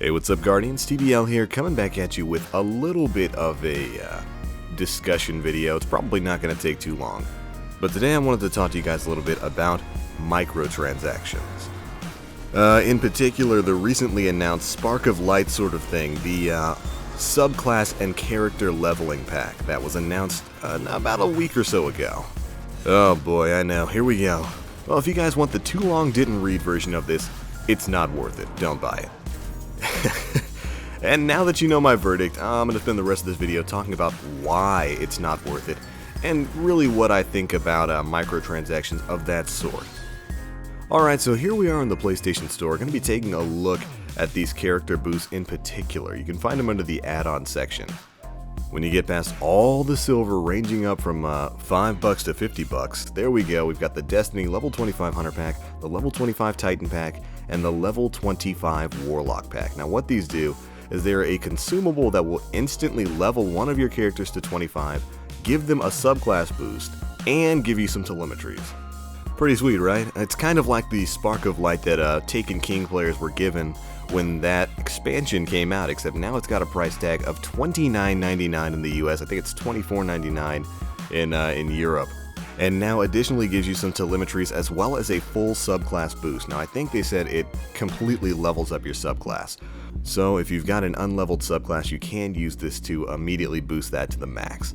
Hey, what's up, Guardians? TBL here, coming back at you with a little bit of a discussion video. It's probably not going to take too long. But today I wanted to talk to you guys a little bit about microtransactions. In particular, the recently announced Spark of Light sort of thing, the subclass and character leveling pack that was announced about a week or so ago. Oh boy, I know, here we go. Well, if you guys want the too long didn't read version of this, it's not worth it. Don't buy it. And now that you know my verdict, I'm going to spend the rest of this video talking about why it's not worth it, and really what I think about microtransactions of that sort. Alright, so here we are in the PlayStation Store, going to be taking a look at these character boosts in particular. You can find them under the add-on section. When you get past all the silver ranging up from $5 to $50, there we go, we've got the Destiny level 25 Hunter pack, the level 25 Titan pack, and the level 25 Warlock pack. Now what these do is they're a consumable that will instantly level one of your characters to 25, give them a subclass boost, and give you some telemetries. Pretty sweet, right? It's kind of like the Spark of Light that Taken King players were given when that expansion came out, except now it's got a price tag of $29.99 in the US. I think it's $24.99 in Europe. And now additionally gives you some telemetries as well as a full subclass boost. Now I think they said it completely levels up your subclass. So if you've got an unleveled subclass, you can use this to immediately boost that to the max.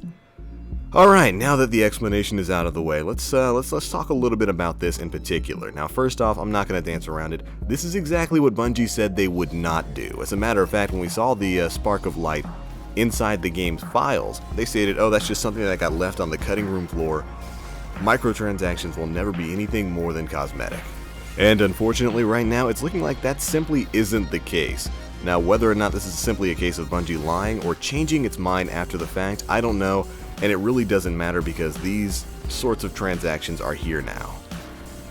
Alright, now that the explanation is out of the way, let's talk a little bit about this in particular. Now first off, I'm not going to dance around it. This is exactly what Bungie said they would not do. As a matter of fact, when we saw the Spark of Light inside the game's files, they stated, oh, that's just something that got left on the cutting room floor. Microtransactions will never be anything more than cosmetic. And unfortunately right now it's looking like that simply isn't the case. Now whether or not this is simply a case of Bungie lying or changing its mind after the fact, I don't know, and it really doesn't matter because these sorts of transactions are here now.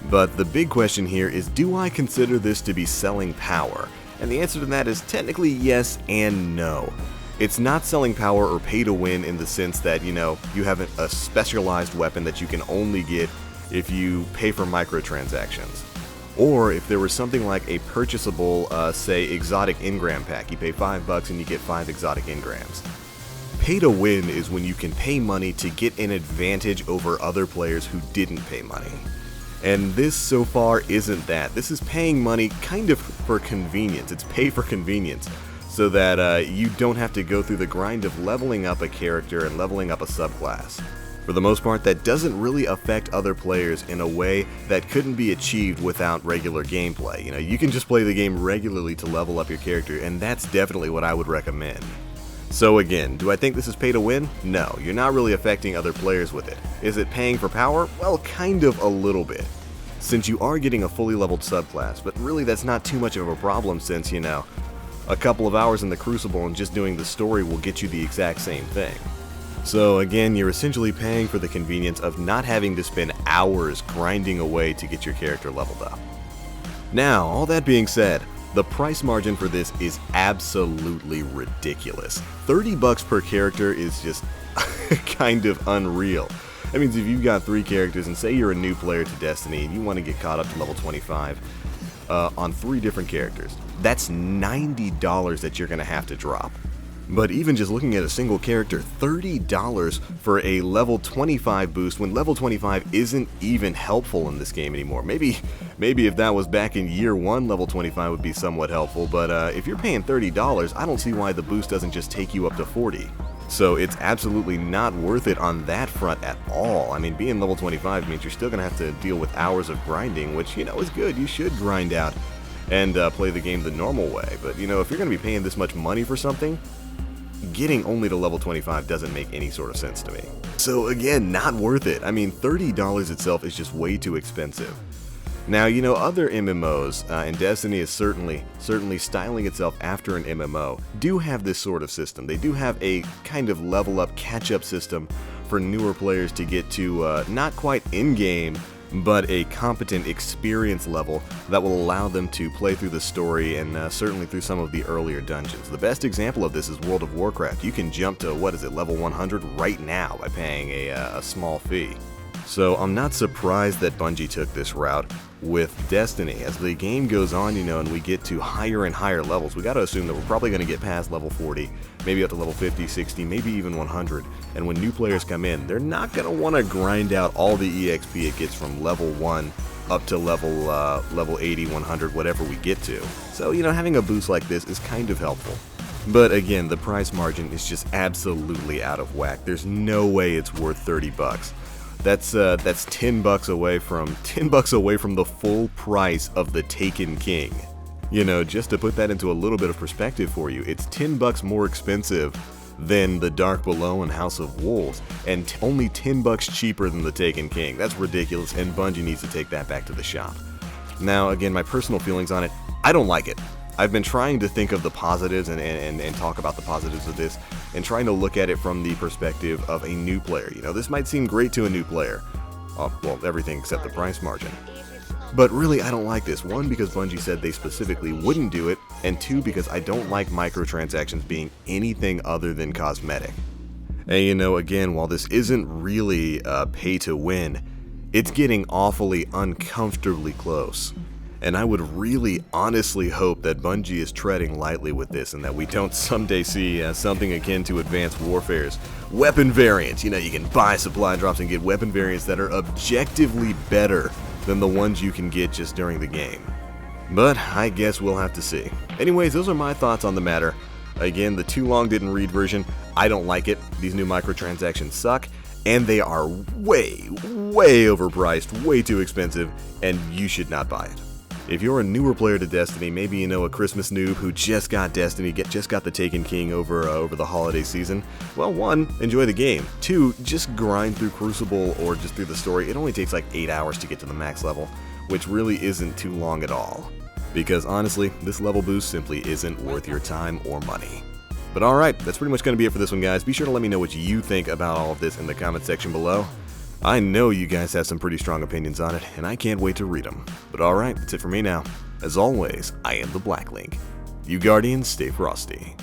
But the big question here is, do I consider this to be selling power? And the answer to that is technically yes and no. It's not selling power or pay to win in the sense that, you know, you have a specialized weapon that you can only get if you pay for microtransactions. Or if there was something like a purchasable, say, exotic engram pack. You pay $5 and you get 5 exotic engrams. Pay to win is when you can pay money to get an advantage over other players who didn't pay money. And this so far isn't that. This is paying money kind of for convenience. It's pay for convenience, so that you don't have to go through the grind of leveling up a character and leveling up a subclass. For the most part, that doesn't really affect other players in a way that couldn't be achieved without regular gameplay. You know, you can just play the game regularly to level up your character, and that's definitely what I would recommend. So again, do I think this is pay to win? No, you're not really affecting other players with it. Is it paying for power? Well, kind of a little bit, since you are getting a fully leveled subclass, but really that's not too much of a problem since, you know, a couple of hours in the Crucible and just doing the story will get you the exact same thing. So again, you're essentially paying for the convenience of not having to spend hours grinding away to get your character leveled up. Now, all that being said, the price margin for this is absolutely ridiculous. $30 per character is just kind of unreal. That means if you've got 3 characters and say you're a new player to Destiny and you want to get caught up to level 25 on 3 different characters, that's $90 that you're going to have to drop. But even just looking at a single character, $30 for a level 25 boost when level 25 isn't even helpful in this game anymore. Maybe if that was back in year 1, level 25 would be somewhat helpful, but if you're paying $30, I don't see why the boost doesn't just take you up to 40. So it's absolutely not worth it on that front at all. I mean, being level 25 means you're still going to have to deal with hours of grinding, which, you know, is good. You should grind out and play the game the normal way. But, you know, if you're going to be paying this much money for something, getting only to level 25 doesn't make any sort of sense to me. So again, not worth it. I mean, $30 itself is just way too expensive. Now, you know, other MMOs, and Destiny is certainly styling itself after an MMO, do have this sort of system. They do have a kind of level up, catch up system for newer players to get to not quite in-game, but a competent experience level that will allow them to play through the story and certainly through some of the earlier dungeons. The best example of this is World of Warcraft. You can jump to, what is it, level 100 right now by paying a small fee. So I'm not surprised that Bungie took this route with Destiny. As the game goes on, and we get to higher and higher levels, we gotta assume that we're probably gonna get past level 40, maybe up to level 50, 60, maybe even 100. And when new players come in, they're not gonna wanna grind out all the EXP it gets from level 1 up to level 80, 100, whatever we get to. So, having a boost like this is kind of helpful. But again, the price margin is just absolutely out of whack. There's no way it's worth 30 bucks. That's $10 away from the full price of the Taken King. Just to put that into a little bit of perspective for you, it's $10 more expensive than the Dark Below and House of Wolves, and only $10 cheaper than the Taken King. That's ridiculous, and Bungie needs to take that back to the shop. Now, again, my personal feelings on it, I don't like it. I've been trying to think of the positives and talk about the positives of this, and trying to look at it from the perspective of a new player. This might seem great to a new player. Well, everything except the price margin. But really, I don't like this. One, because Bungie said they specifically wouldn't do it, and two, because I don't like microtransactions being anything other than cosmetic. And again, while this isn't really pay to win, it's getting awfully uncomfortably close. And I would really honestly hope that Bungie is treading lightly with this, and that we don't someday see something akin to Advanced Warfare's weapon variants. You can buy supply drops and get weapon variants that are objectively better than the ones you can get just during the game. But I guess we'll have to see. Anyways, those are my thoughts on the matter. Again, the too long didn't read version, I don't like it. These new microtransactions suck, and they are way overpriced, way too expensive, and you should not buy it. If you're a newer player to Destiny, maybe a Christmas noob who just got Destiny, just got the Taken King over the holiday season, well, one, enjoy the game. Two, just grind through Crucible or just through the story. It only takes like 8 hours to get to the max level, which really isn't too long at all. Because honestly, this level boost simply isn't worth your time or money. But alright, that's pretty much going to be it for this one, guys. Be sure to let me know what you think about all of this in the comment section below. I know you guys have some pretty strong opinions on it, and I can't wait to read them. But alright, that's it for me now. As always, I am the Black Link. You Guardians, stay frosty.